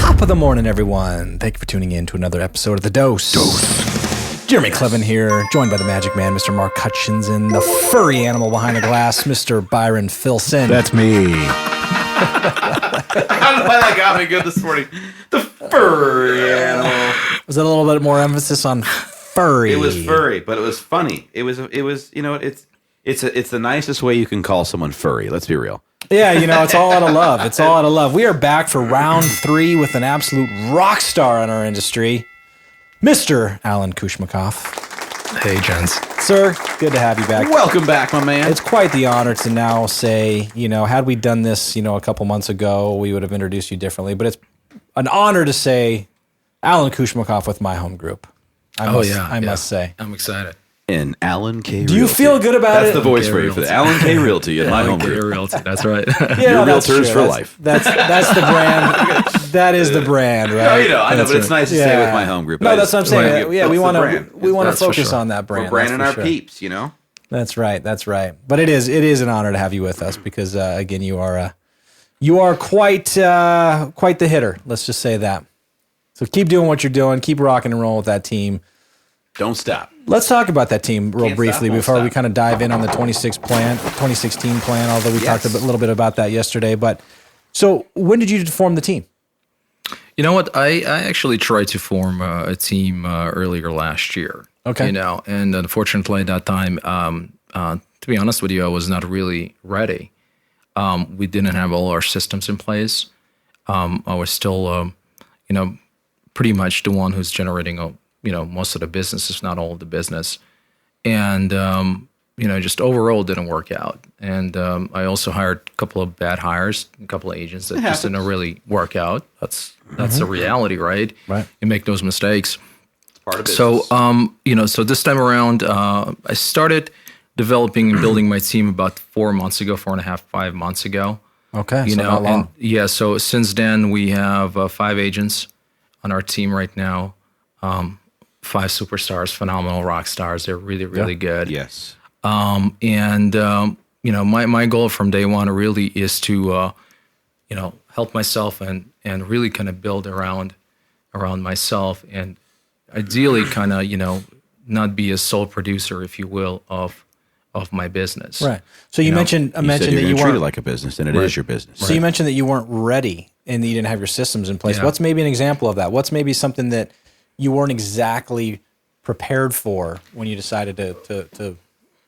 Top of the morning, everyone. Thank you for tuning in to another episode of The Dose. Jereme Kleven here, joined by the magic man, Mr. Mark Hutchins, and the furry animal behind the glass, Mr. Byron Filson. That's me. How did that got me good this morning? The furry animal. Was that a little bit more emphasis on furry? It was furry, but it was funny. It was. You know, it's the nicest way you can call someone furry. Let's be real. Yeah, you know, it's all out of love. It's all out of love. We are back for round 3 with an absolute rock star in our industry, Mr. Alan Kushmakov. Hey, gents. Sir, good to have you back. Welcome back, my man. It's quite the honor to now say, you know, had we done this, you know, a couple months ago, we would have introduced you differently. But it's an honor to say Alan Kushmakov with My Home Group. I must say. I'm excited. And Alan K. Do you feel good about it? That's the voice for you for the Alan K. Realty at My Home K. Group. Realty, that's right. Yeah, Your realtors for life. That's the brand. That is the brand, right? No, you know, I know, That's but it's right. nice to say with My Home Group. No, that's what I'm saying. Yeah, we want to to focus on that brand. We're branding that's our for sure. peeps, you know? That's right. That's right. But it is an honor to have you with us because again, you are quite the hitter. Let's just say that. So keep doing what you're doing. Keep rocking and rolling with that team. Don't stop. Let's talk about that team real Can't briefly stop, won't before we stop. kind of dive in on the 2016 plan, although we talked a little bit about that yesterday. But so when did you form the team? You know what? I actually tried to form a team earlier last year. Okay. You know, and unfortunately at that time, to be honest with you, I was not really ready. We didn't have all our systems in place. I was still, pretty much the one who's generating most of the business, if not all of the business. And, just overall didn't work out. And I also hired a couple of bad hires, a couple of agents that just didn't really work out. That's the reality, right? Right. You make those mistakes. It's part of business. So, so this time around, I started developing and building my team about 4 months ago, 4.5, 5 months ago. Okay, so not long. And so since then we have 5 agents on our team right now. 5 superstars, phenomenal rock stars. They're really, really good. Yes. My goal from day one really is to, help myself and really kind of build around myself and ideally kind of, not be a sole producer, if you will, of my business. Right. So you mentioned that you treat weren't it like a business, and it is your business. So you mentioned that you weren't ready and that you didn't have your systems in place. Yeah. What's maybe an example of that? What's maybe something that you weren't exactly prepared for when you decided to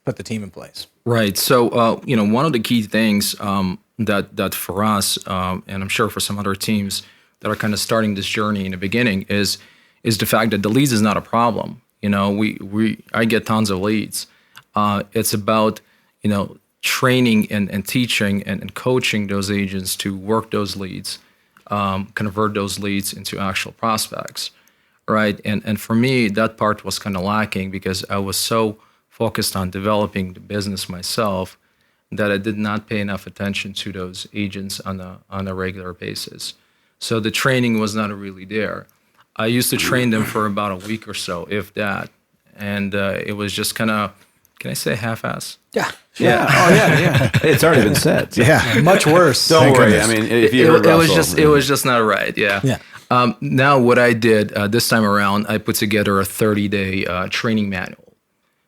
put the team in place? Right. So, one of the key things that for us, and I'm sure for some other teams that are kind of starting this journey in the beginning, is the fact that the leads is not a problem. I get tons of leads. It's about, training and teaching and coaching those agents to work those leads, convert those leads into actual prospects. Right. And for me, that part was kind of lacking because I was so focused on developing the business myself that I did not pay enough attention to those agents on a regular basis. So the training was not really there. I used to train them for about a week or so, if that. And it was just kind of, can I say half-ass? Yeah. Yeah. Oh, yeah. It's already been said. So. Yeah. Much worse. Don't worry. I mean, if you heard it was just not right. Yeah. Yeah. Now what I did this time around, I put together a 30-day training manual.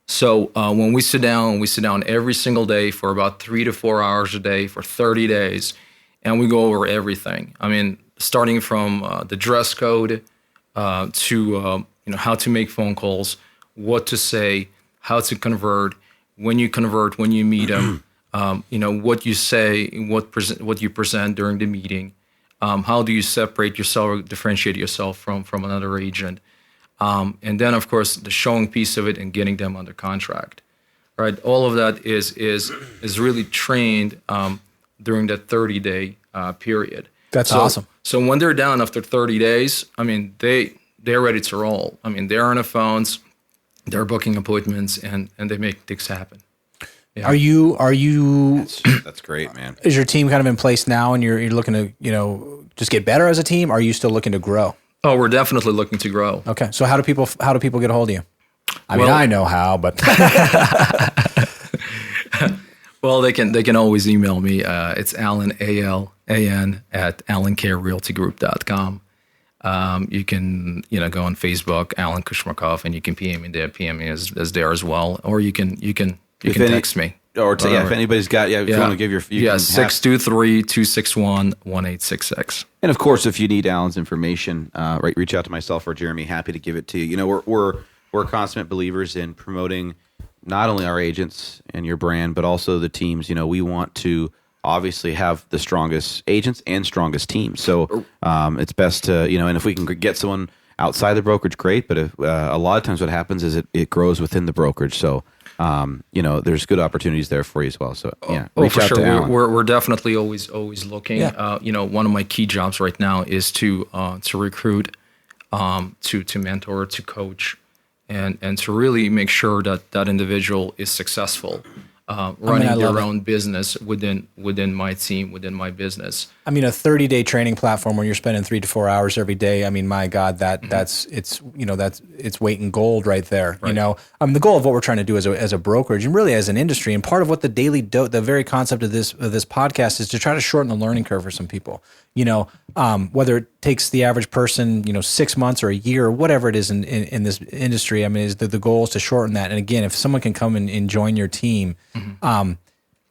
So when we sit down every single day for about 3 to 4 hours a day for 30 days, and we go over everything. I mean, starting from the dress code to how to make phone calls, what to say, how to convert, when you meet them, what you say, what you present during the meeting. How do you separate yourself or differentiate yourself from another agent? And then, of course, the showing piece of it and getting them under contract, right? All of that is really trained during that 30-day period. That's awesome. So when they're done after 30 days, I mean, they're ready to roll. I mean, they're on the phones, they're booking appointments, and they make things happen. Yeah. Are you? That's great, man. Is your team kind of in place now, and you're looking to just get better as a team? Or are you still looking to grow? Oh, we're definitely looking to grow. Okay, so how do people get a hold of you? I mean, I know how, but Well, they can always email me. It's Alan, ALAN, at alancarerealtygroup.com. You can go on Facebook, Alan Kushmakov, and you can PM me there. PM me as there as well, or you can text me. Or if anybody's got, if you want to give your... 623-261-1866. And of course, if you need Alan's information, reach out to myself or Jereme. Happy to give it to you. We're consummate believers in promoting not only our agents and your brand, but also the teams. We want to obviously have the strongest agents and strongest teams. So it's best to, and if we can get someone outside the brokerage, great. But if, a lot of times what happens is it grows within the brokerage. So, there's good opportunities there for you as well. So reach out to Alan. We're definitely always looking. Yeah. One of my key jobs right now is to recruit, to mentor, to coach, and to really make sure that individual is successful. Running their own business within my team, within my business. A 30-day training platform where you're spending 3 to 4 hours every day. My God, that's weight in gold right there. Right. The goal of what we're trying to do as a brokerage and really as an industry, and part of what the the very concept of this podcast is to try to shorten the learning curve for some people. Whether it takes the average person 6 months or a year or whatever it is in this industry. Is the goal is to shorten that. And again, if someone can come and join your team.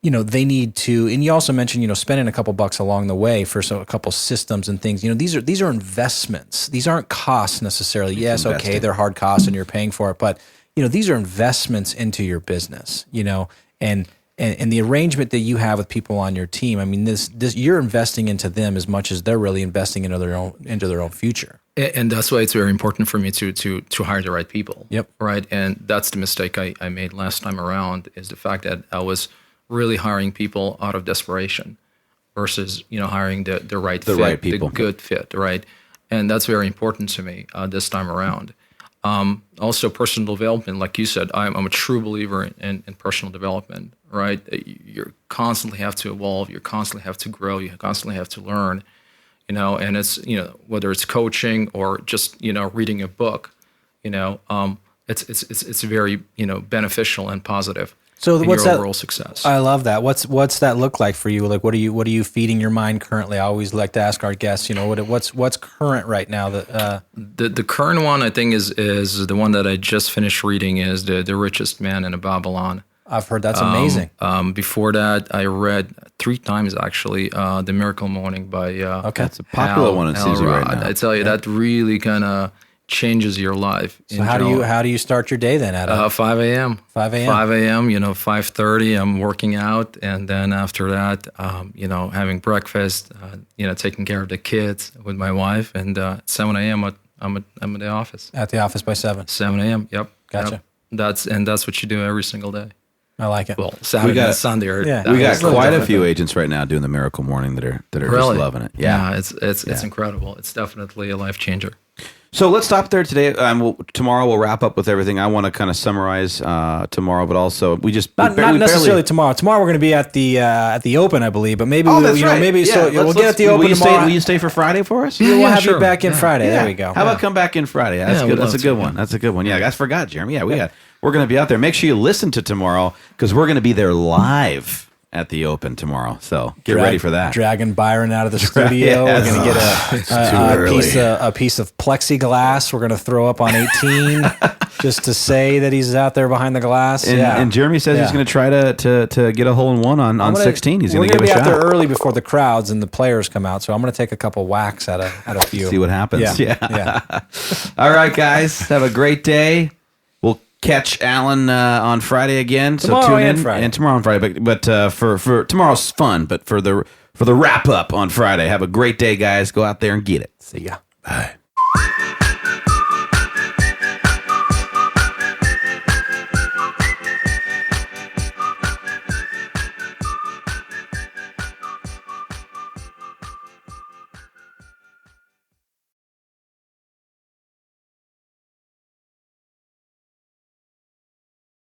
They need to, and you also mentioned, spending a couple bucks along the way for a couple systems and things. These are investments. These aren't costs necessarily. Yes, okay, they're hard costs and you're paying for it, but these are investments into your business. And the arrangement that you have with people on your team. This you're investing into them as much as they're really investing into their own future. And that's why it's very important for me to hire the right people. Yep. Right. And that's the mistake I made last time around, is the fact that I was really hiring people out of desperation versus, hiring the right fit, right people, the good fit. Right. And that's very important to me this time around. Also personal development, like you said, I'm a true believer in personal development, right? You constantly have to evolve. You constantly have to grow. You constantly have to learn. And it's, whether it's coaching or just, reading a book, it's very, beneficial and positive. So in what's your that overall success? I love that. What's that look like for you? Like, what are you feeding your mind currently? I always like to ask our guests, what's current right now that, the current one I think is the one that I just finished reading is the Richest Man in Babylon. I've heard that's amazing. Before that, I read 3 times actually, The Miracle Morning by That's a popular one in season right now. I tell you, that really kind of changes your life. So how do you start your day then? At 5 a.m. 5 a.m. 5 a.m. 5:30. I'm working out, and then after that, having breakfast. Taking care of the kids with my wife, and 7 a.m. I'm at the office. At the office by 7. 7 a.m. Yep. Gotcha. Yep. That's what you do every single day. I like it. Well, Saturday and Sunday are. Yeah. We got quite a few agents right now doing the Miracle Morning that are really? just loving it. Yeah, it's incredible. It's definitely a life changer. So let's stop there today. Tomorrow we'll wrap up with everything. I want to kind of summarize tomorrow, but also we not necessarily tomorrow. Tomorrow we're going to be at the Open, I believe, but maybe we'll get at the Open tomorrow. Will you stay for Friday for us? We'll have you back in Friday. Yeah. There we go. How about come back in Friday? That's good. That's a good one. That's a good one. Yeah, I forgot, Jeremy. Yeah, we're going to be out there. Make sure you listen to tomorrow because we're going to be there live at the Open tomorrow. So get ready for that. Dragging Byron out of the studio. Yes. We're going to get a piece of plexiglass. We're going to throw up on 18 just to say that he's out there behind the glass. And Jeremy says he's going to try to get a hole in one on 16. He's going to give a shot. We're going to be out there early before the crowds and the players come out. So I'm going to take a couple whacks at a few. See what happens. Yeah. All right, guys. Have a great day. Catch Alan on Friday again. Tomorrow so tune in Friday. And tomorrow on Friday. But for tomorrow's fun. But for the wrap up on Friday, have a great day, guys. Go out there and get it. See ya. Bye.